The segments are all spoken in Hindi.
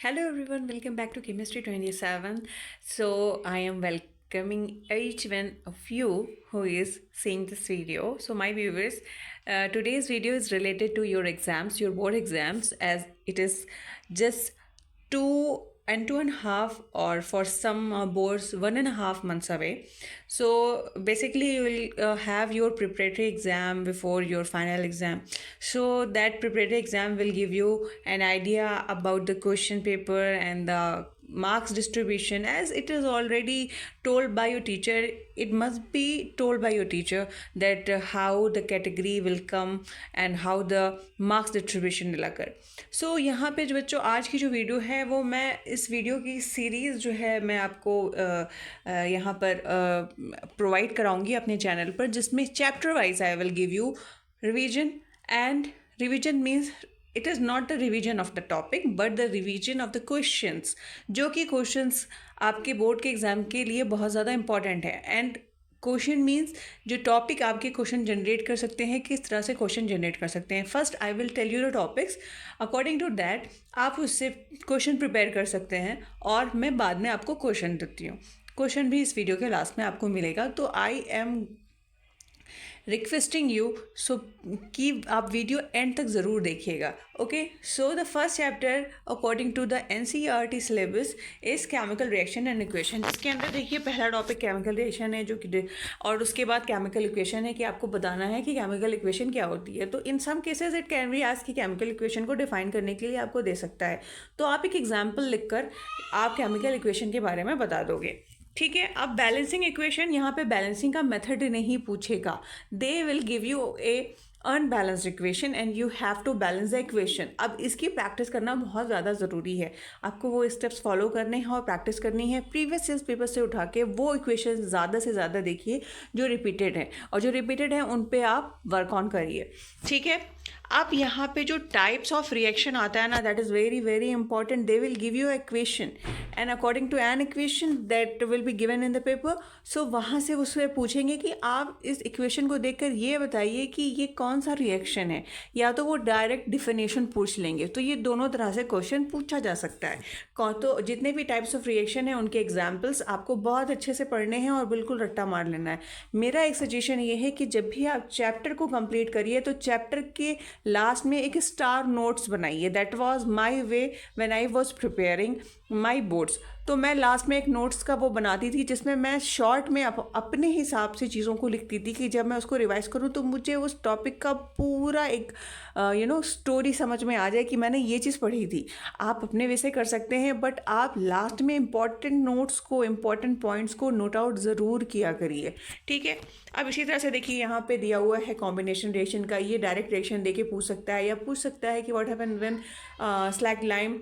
Hello everyone, welcome back to Chemistry 27. So I am welcoming each one of you who is seeing this video. So my viewers, today's video is related to your exams, your board exams, as it is just 2 and 2.5, or for some boards 1.5 months away. So basically you will have your preparatory exam before your final exam. So that preparatory exam will give you an idea about the question paper and the marks distribution, as it is already told by your teacher. It must be told by your teacher that how the category will come and how the marks distribution will occur. So यहाँ पे जो बच्चों आज की जो वीडियो है वो मैं इस वीडियो की सीरीज़ जो है मैं आपको यहाँ पर प्रोवाइड कराऊंगी अपने चैनल पर, जिसमें chapter wise I will give you revision. And revision means it is not the revision of the topic but the revision of the questions, जो कि क्वेश्चंस आपके बोर्ड के एग्ज़ाम के लिए बहुत ज़्यादा इंपॉर्टेंट है. एंड क्वेश्चन मीन्स जो टॉपिक आपके क्वेश्चन जनरेट कर सकते हैं, किस तरह से क्वेश्चन जनरेट कर सकते हैं. First I will tell you the topics, according to that आप उससे क्वेश्चन प्रिपेयर कर सकते हैं और मैं बाद में आपको क्वेश्चन देती हूँ. क्वेश्चन भी इस वीडियो के लास्ट में आपको मिलेगा. तो I am requesting you so कि आप वीडियो एंड तक ज़रूर देखिएगा. Okay, so the first chapter according to the NCERT syllabus is chemical reaction and equation. इसके अंदर देखिए पहला टॉपिक केमिकल रिएक्शन है, जो कि और उसके बाद केमिकल इक्वेशन है कि आपको बताना है कि केमिकल इक्वेशन क्या होती है. तो in some cases it can be asked कि केमिकल इक्वेशन को डिफाइन करने के लिए आपको दे सकता है. तो आप एक एग्जाम्पल लिखकर आप केमिकल इक्वेशन के बारे में बता दोगे. ठीक है. अब बैलेंसिंग इक्वेशन, यहाँ पे बैलेंसिंग का मेथड नहीं पूछेगा. They will give you a unbalanced equation and you have to balance the equation. अब इसकी प्रैक्टिस करना बहुत ज़्यादा ज़रूरी है. आपको वो स्टेप्स फॉलो करने हैं और प्रैक्टिस करनी है. प्रीवियस ईयर पेपर से उठा के वो इक्वेशन ज़्यादा से ज़्यादा देखिए जो रिपीटेड हैं, और जो रिपीटेड हैं उन पे आप वर्क ऑन करिए. ठीक है. अब यहाँ पे जो टाइप्स ऑफ रिएक्शन आता है ना, that is very very important. They will give you equation and according to an equation that will be given in the paper. So वहाँ से उससे पूछेंगे कि आप इस इक्वेशन को देखकर ये बताइए कि ये कौन सा रिएक्शन है, या तो वो डायरेक्ट डिफिनेशन पूछ लेंगे. तो ये दोनों तरह से क्वेश्चन पूछा जा सकता है. तो जितने भी टाइप्स ऑफ रिएक्शन है उनके एग्जाम्पल्स आपको बहुत अच्छे से पढ़ने हैं और बिल्कुल रट्टा मार लेना है. मेरा एक सजेशन ये है कि जब भी आप चैप्टर को कंप्लीट करिए तो चैप्टर के लास्ट में एक स्टार नोट्स बनाइए. That was my way when I was preparing my boards. तो मैं लास्ट में एक नोट्स का वो बनाती थी जिसमें मैं शॉर्ट में अपने हिसाब से चीज़ों को लिखती थी कि जब मैं उसको रिवाइज करूँ तो मुझे उस टॉपिक का पूरा एक स्टोरी समझ में आ जाए कि मैंने ये चीज़ पढ़ी थी. आप अपने वे से कर सकते हैं, बट आप लास्ट में इंपॉर्टेंट नोट्स को, इंपॉर्टेंट पॉइंट्स को नोट आउट ज़रूर किया करिए. ठीक है. अब इसी तरह से देखिए यहाँ पे दिया हुआ है कॉम्बिनेशन रिएक्शन का. ये डायरेक्ट रिएक्शन देके पूछ सकता है, या पूछ सकता है कि what happen when slag lime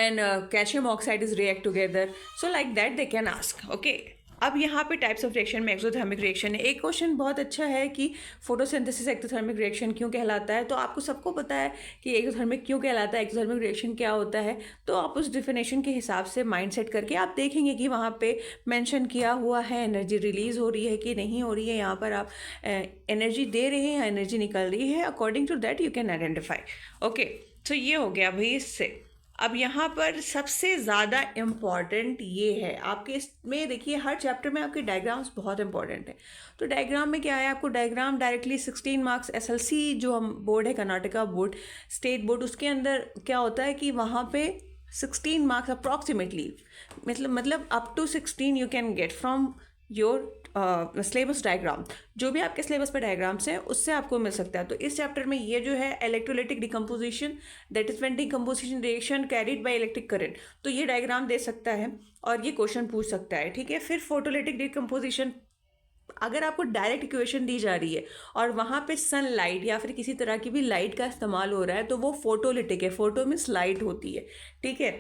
and calcium oxide is react together. So like that they can ask. Okay. अब यहाँ पे टाइप्स ऑफ रिएक्शन में एक्सोथर्मिक रिएक्शन है. एक क्वेश्चन बहुत अच्छा है कि फोटोसिंथेसिस एक्सोथर्मिक रिएक्शन क्यों कहलाता है. तो आपको सबको पता है कि एक्सोथर्मिक क्यों कहलाता है, एक्सोथर्मिक रिएक्शन क्या होता है. तो आप उस डिफिनेशन के हिसाब से माइंड सेट करके आप देखेंगे कि वहाँ पे मेंशन किया हुआ है एनर्जी रिलीज हो रही है कि नहीं हो रही है. यहाँ पर आप एनर्जी दे रहे हैं या एनर्जी निकल रही है. According to that you can identify. Okay, तो ये हो गया भाई इससे. अब यहाँ पर सबसे ज़्यादा इम्पॉर्टेंट ये है आपके इसमें देखिए हर चैप्टर में आपके डायग्राम्स बहुत इंपॉर्टेंट है. तो डायग्राम में क्या है, आपको डायग्राम डायरेक्टली 16 मार्क्स SLC जो हम बोर्ड है, कर्नाटका बोर्ड, स्टेट बोर्ड, उसके अंदर क्या होता है कि वहाँ पे 16 मार्क्स अप्रॉक्सीमेटली, मतलब up to 16 you can get from your syllabus diagram. जो भी आपके सिलेबस पर डायग्राम्स हैं उससे आपको मिल सकता है. तो इस चैप्टर में ये जो है electrolytic decomposition, that is when decomposition reaction carried by electric current, तो ये डायग्राम दे सकता है और ये क्वेश्चन पूछ सकता है. ठीक है. फिर फोटोलाइटिक डिकम्पोजिशन, अगर आपको डायरेक्ट इक्वेशन दी जा रही है और वहाँ पे सनलाइट या फिर किसी तरह की भी लाइट का इस्तेमाल हो रहा है तो वो फोटोलिटिक है. फोटो मीन्स लाइट होती है. ठीक है.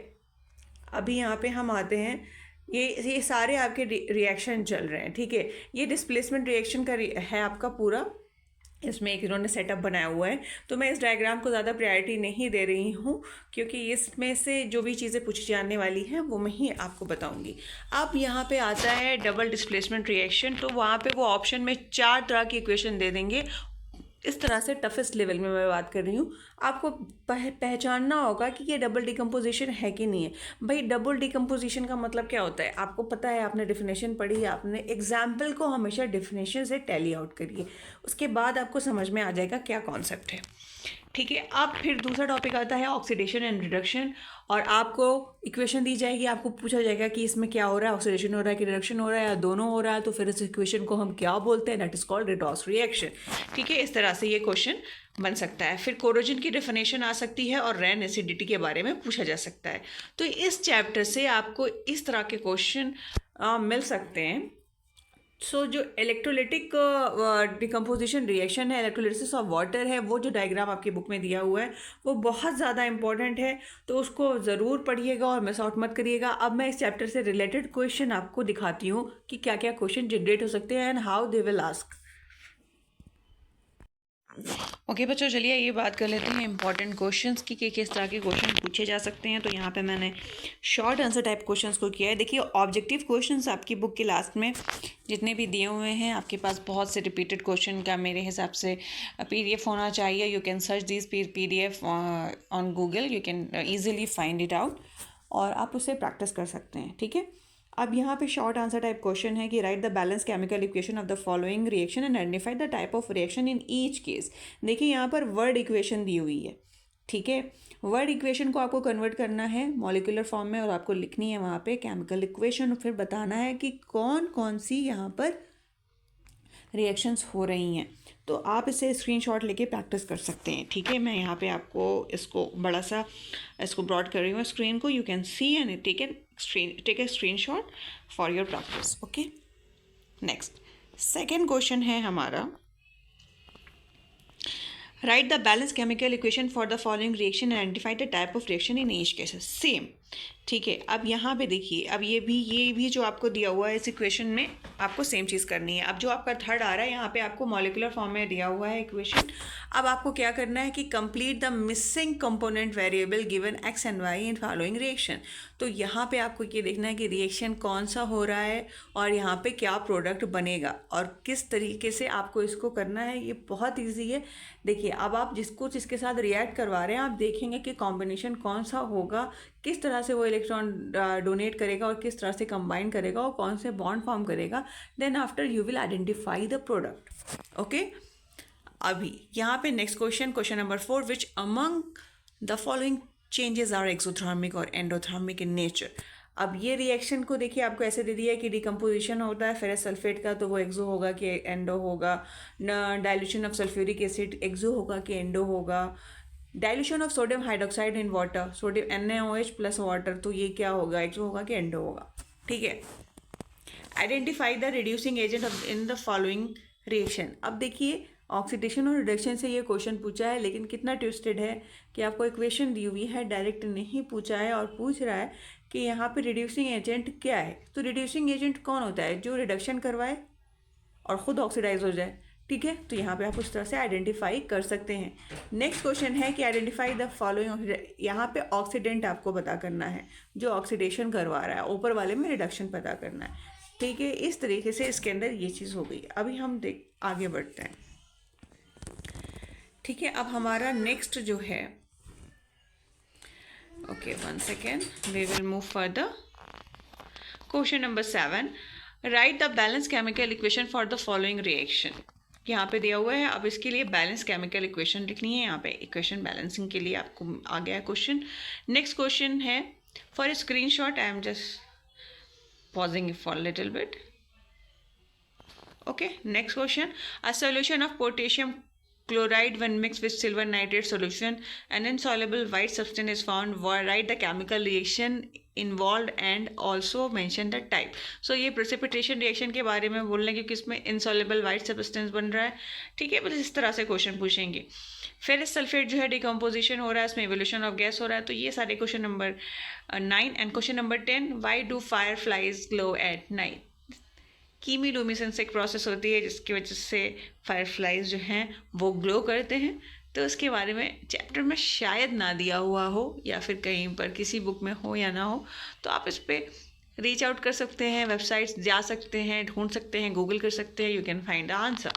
अभी यहाँ पे हम आते हैं, ये सारे आपके रिएक्शन चल रहे हैं. ठीक है. ये डिस्प्लेसमेंट रिएक्शन का है आपका पूरा. इसमें एक इन्होंने सेटअप बनाया हुआ है. तो मैं इस डायग्राम को ज़्यादा प्रायोरिटी नहीं दे रही हूँ क्योंकि इसमें से जो भी चीज़ें पूछी जाने वाली हैं वो मैं ही आपको बताऊँगी. अब यहाँ पे आता है डबल डिस्प्लेसमेंट रिएक्शन. तो वहाँ पे वो ऑप्शन में 4 तरह की इक्वेशन दे देंगे इस तरह से टफेस्ट लेवल में मैं बात कर रही हूँ। आपको पहचानना होगा कि ये डबल डिकम्पोजिशन है कि नहीं है। भाई डबल डिकम्पोजिशन का मतलब क्या होता है, आपको पता है, आपने डेफिनेशन पढ़ी है, आपने एग्जाम्पल को हमेशा डेफिनेशन से टैली आउट करिए, उसके बाद आपको समझ में आ जाएगा क्या कॉन्सेप्ट है। ठीक है, अब फिर दूसरा टॉपिक आता है ऑक्सीडेशन एंड रिडक्शन, और आपको इक्वेशन दी जाएगी, आपको पूछा जाएगा कि इसमें क्या हो रहा है, ऑक्सीडेशन हो रहा है कि रिडक्शन हो रहा है या दोनों हो रहा है, तो फिर इस इक्वेशन को हम क्या बोलते हैं, that is called redox reaction. ठीक है, इस तरह से ये क्वेश्चन बन सकता है। फिर कोरोजन की डेफिनेशन आ सकती है और रेन एसिडिटी के बारे में पूछा जा सकता है। तो इस चैप्टर से आपको इस तरह के क्वेश्चन मिल सकते हैं। सो जो इलेक्ट्रोलिटिक डिकम्पोजिशन रिएक्शन है, इलेक्ट्रोलिसिस ऑफ वाटर है, वो जो डायग्राम आपकी बुक में दिया हुआ है वो बहुत ज़्यादा इंपॉर्टेंट है, तो उसको ज़रूर पढ़िएगा और मिस आउट मत करिएगा। अब मैं इस चैप्टर से रिलेटेड क्वेश्चन आपको दिखाती हूँ कि क्या क्या क्वेश्चन जनरेट हो सकते हैं and how they will ask. Okay बच्चों, चलिए ये बात कर लेते हैं इंपॉर्टेंट क्वेश्चंस की कि किस तरह के क्वेश्चन पूछे जा सकते हैं। तो यहाँ पे मैंने शॉर्ट आंसर टाइप क्वेश्चंस को किया है। देखिए ऑब्जेक्टिव क्वेश्चंस आपकी बुक के लास्ट में जितने भी दिए हुए हैं, आपके पास बहुत से रिपीटेड क्वेश्चन का मेरे हिसाब से PDF होना चाहिए। You can search this PDF on Google, you can easily find it out और आप उससे प्रैक्टिस कर सकते हैं। ठीक है, अब यहाँ पे शॉर्ट आंसर टाइप क्वेश्चन है कि right the balance chemical equation of the following reaction and identify the type of reaction in each case. देखिए यहाँ पर वर्ड इक्वेशन दी हुई है। ठीक है, वर्ड इक्वेशन को आपको कन्वर्ट करना है मॉलिक्यूलर फॉर्म में और आपको लिखनी है वहाँ पे केमिकल इक्वेशन, फिर बताना है कि कौन कौन सी यहाँ पर रिएक्शंस हो रही हैं। तो आप इसे स्क्रीनशॉट लेके प्रैक्टिस कर सकते हैं। ठीक है, मैं यहाँ पे आपको इसको बड़ा सा इसको ब्रॉड कर रही हूँ स्क्रीन को, you can see and take a screenshot for your practice. Okay, next second question है हमारा, write the balance chemical equation for the following reaction and identify the type of reaction in each cases. Same. ठीक है, अब यहाँ पे देखिए, अब ये भी जो आपको दिया हुआ है इस इक्वेशन में आपको सेम चीज़ करनी है। अब जो आपका थर्ड आ रहा है यहाँ पे आपको मॉलिक्यूलर फॉर्म में दिया हुआ है इक्वेशन। अब आपको क्या करना है कि complete the missing component variable given x and y in following reaction. तो यहाँ पे आपको ये देखना है कि रिएक्शन कौन सा हो रहा है और यहाँ पे क्या प्रोडक्ट बनेगा और किस तरीके से आपको इसको करना है। ये बहुत ईजी है। देखिए अब आप जिसके साथ रिएक्ट करवा रहे हैं आप देखेंगे कि कॉम्बिनेशन कौन सा होगा, किस तरह से वो इलेक्ट्रॉन डोनेट करेगा और किस तरह से कंबाइन करेगा और कौन से बॉन्ड फॉर्म करेगा। Then after you will identify the product. Okay, अभी यहाँ पे next question number 4, which among the following changes are exothermic और एंडोथर्मिक इन नेचर। अब ये रिएक्शन को देखिए आपको ऐसे दे दिया है कि डिकम्पोजिशन होता है फेरस सल्फेट का, तो वो एक्सो होगा कि एंडो होगा, डाइल्यूशन ऑफ सल्फ्यूरिक एसिड एक्सो होगा कि एंडो होगा, dilution of sodium hydroxide in water, sodium NaOH plus water, तो ये क्या होगा, एक्सो होगा कि एंडो होगा। ठीक है, identify the reducing agent in the following reaction. अब देखिए ऑक्सीडेशन और रिडक्शन से ये क्वेश्चन पूछा है, लेकिन कितना ट्विस्टेड है कि आपको इक्वेशन दी हुई है, डायरेक्ट नहीं पूछा है और पूछ रहा है कि यहाँ पे रिड्यूसिंग एजेंट क्या है। तो रिड्यूसिंग एजेंट कौन होता है, जो रिडक्शन करवाए और ख़ुद ऑक्सीडाइज हो जाए। ठीक है, तो यहाँ पे आप उस तरह से आइडेंटिफाई कर सकते हैं। नेक्स्ट क्वेश्चन है कि आइडेंटिफाई द फॉलोइंग। यहाँ पे ऑक्सीडेंट आपको पता करना है जो ऑक्सीडेशन करवा रहा है, ऊपर वाले में रिडक्शन पता करना है। ठीक है, इस तरीके से इसके अंदर ये चीज़ हो गई। अभी हम आगे बढ़ते हैं। ठीक है, अब हमारा नेक्स्ट जो है, okay 1 second, we will move further. Question number 7, write the balance chemical equation for the following reaction. यहाँ पे दिया हुआ है, अब इसके लिए बैलेंस केमिकल इक्वेशन लिखनी है। यहाँ पे इक्वेशन बैलेंसिंग के लिए आपको आ गया है क्वेश्चन। नेक्स्ट क्वेश्चन है, for screenshot I am just pausing for little bit. Okay, next question, a solution of potassium chloride when mixed with silver nitrate solution, an insoluble white substance is found. Write the chemical reaction involved and also mention the type. So ये precipitation reaction के बारे में बोल रहे हैं क्योंकि इसमें insoluble white substance बन रहा है। ठीक है, बस इस तरह से क्वेश्चन पूछेंगे। फेरस सल्फेट जो है डिकम्पोजिशन हो रहा है, इसमें एवोल्यूशन ऑफ गैस हो रहा है। तो ये सारे question number 9 and question number 10, why do fireflies glow at night. Chemiluminescence एक प्रोसेस होती है जिसकी वजह से फायरफ्लाइज जो हैं वो ग्लो करते हैं। तो उसके बारे में चैप्टर में शायद ना दिया हुआ हो या फिर कहीं पर किसी बुक में हो या ना हो, तो आप इस पर रीच आउट कर सकते हैं, वेबसाइट्स जा सकते हैं, ढूंढ सकते हैं, गूगल कर सकते हैं, you can find the answer.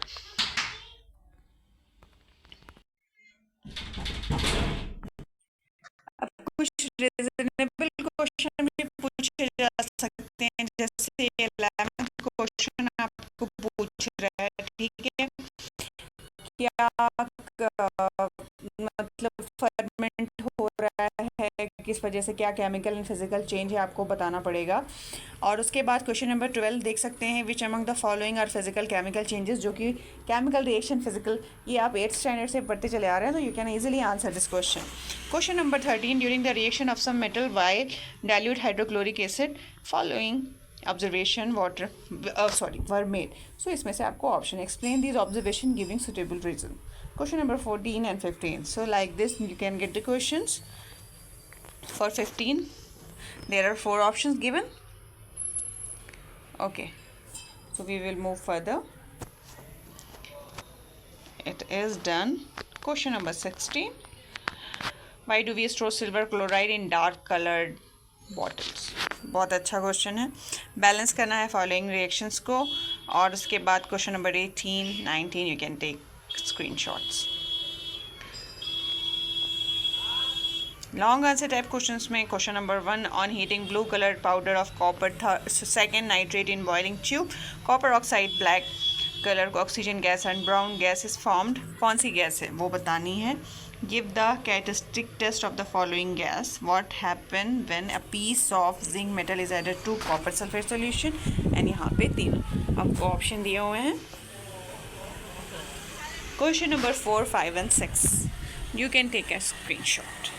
Reasonable question भी पूछे जा सकते हैं, जैसे 11th क्वेश्चन आपको पूछ रहा है, ठीक है, क्या मतलब फर्मेंट हो रहा है, किस वजह से, क्या केमिकल एंड फिजिकल चेंज है, आपको बताना पड़ेगा। और उसके बाद क्वेश्चन नंबर 12 देख सकते हैं, which among the following are physical chemical changes, जो कि केमिकल रिएक्शन फिजिकल, ये आप 8th स्टैंडर्ड से पढ़ते चले आ रहे हैं, तो you can easily answer this question. Question number 13, during the reaction of some metal why dilute hydrochloric acid following observation water were made. So इसमें से आपको option explain these observation giving suitable reason. Question number 14 and 15. So like this you can get the questions. For 15 there are 4 options given. Okay, so we will move further. It is done. Question number 16. Why do we store silver chloride in dark colored bottles? बहुत अच्छा क्वेश्चन है, बैलेंस करना है फॉलोइंग रिएक्शंस को। और उसके बाद question number 18, 19 you can take screenshots. Long answer type questions में question number 1, on heating blue colored powder of copper second nitrate in boiling tube, copper oxide black color oxygen gas and brown gas is formed. कौन सी गैस है वो बतानी है। Give the characteristic test of the following gas. What happen when a piece of zinc metal is added to copper sulfate solution? and यहाँ पे 3 आपको ऑप्शन दिए हुए हैं। Question number 4, 5 and 6. You can take a screenshot.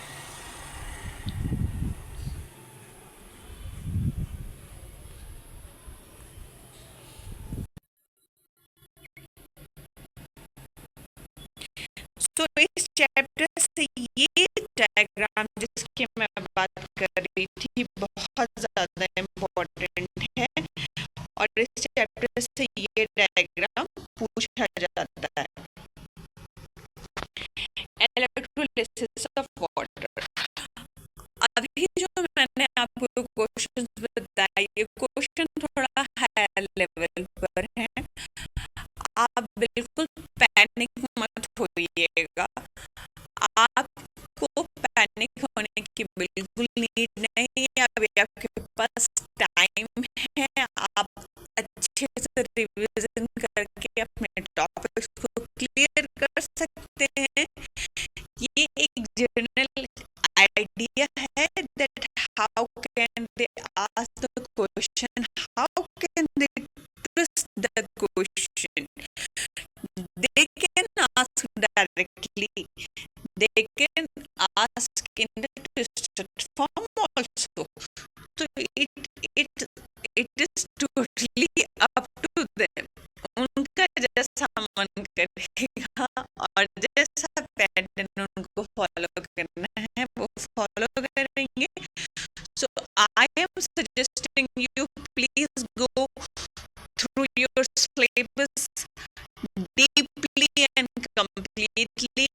So इस चैप्टर से ये डायग्राम जिसकी मैं बात कर रही थी बहुत ज़्यादा इम्पोर्टेंट है, और इस चैप्टर से ये डायग्राम पूछा जाता है। Electrolysis of water. अभी जो मैंने आपको क्वेश्चन बताए ये क्वेश्चन थोड़ा हायर लेवल पर है, आप बिल्कुल पैनिक मत होइएगा, आपको पैनिक होने की बिल्कुल नीड नहीं है। अभी आपके पास टाइम है, आप अच्छे से रिवीजन करके अपने टॉपिक्स को क्लियर कर सकते हैं। ये एक जनरल आइडिया है that how can they ask the question, how can they twist the question, they can ask directly, they can ask in the twisted form also, so it is totally up to them, उनका जैसा मन करेगा और जैसा पैटर्न उनको फॉलो करना है वो फॉलो करेंगे। So I am suggesting you please go through your syllabus deeply and completely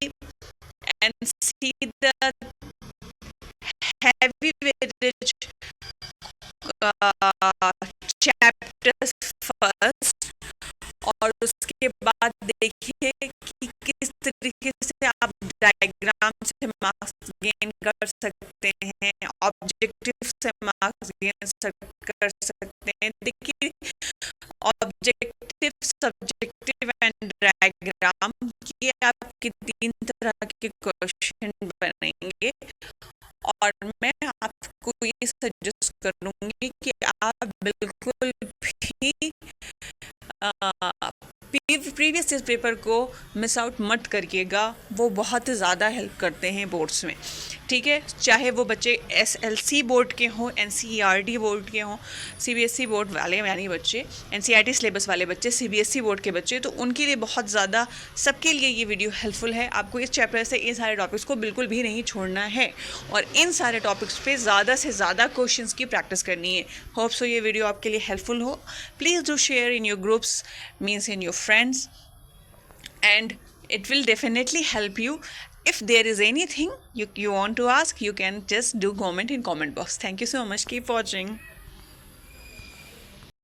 and see the heavy weightage chapters first, और उसके बाद देखिए कि किस तरीके से आप डायग्राम से मार्क्स गेन कर सकते हैं, ऑब्जेक्टिव से मार्क्स गेन कर सकते हैं। देखिए ऑब्जेक्टिव, सब्जेक्टिव एंड डायग्राम ये आपके 3 तरह के क्वेश्चन बनेंगे, और मैं आपको ये सजेस्ट करूँगी कि आप बिल्कुल भी प्रीवियस ईयर पेपर को मिस आउट मत करिएगा, वो बहुत ज़्यादा हेल्प करते हैं बोर्ड्स में, ठीक है। चाहे वो बच्चे SLC बोर्ड के हों, NCERT बोर्ड के हों, CBSE बोर्ड वाले यानी बच्चे, NCERT सिलेबस वाले बच्चे, CBSE बोर्ड के बच्चे, तो उनके लिए बहुत ज़्यादा, सबके लिए ये वीडियो हेल्पफुल है। आपको इस चैप्टर से इन सारे टॉपिक्स को बिल्कुल भी नहीं छोड़ना है, और इन सारे टॉपिक्स पे ज़्यादा से ज़्यादा क्वेश्चंस की प्रैक्टिस करनी है। होप सो ये वीडियो आपके लिए हेल्पफुल हो। Please do share in your groups, means in your friends, and it will definitely help you. If there is anything you want to ask, you can just do comment in comment box. Thank you so much. Keep watching.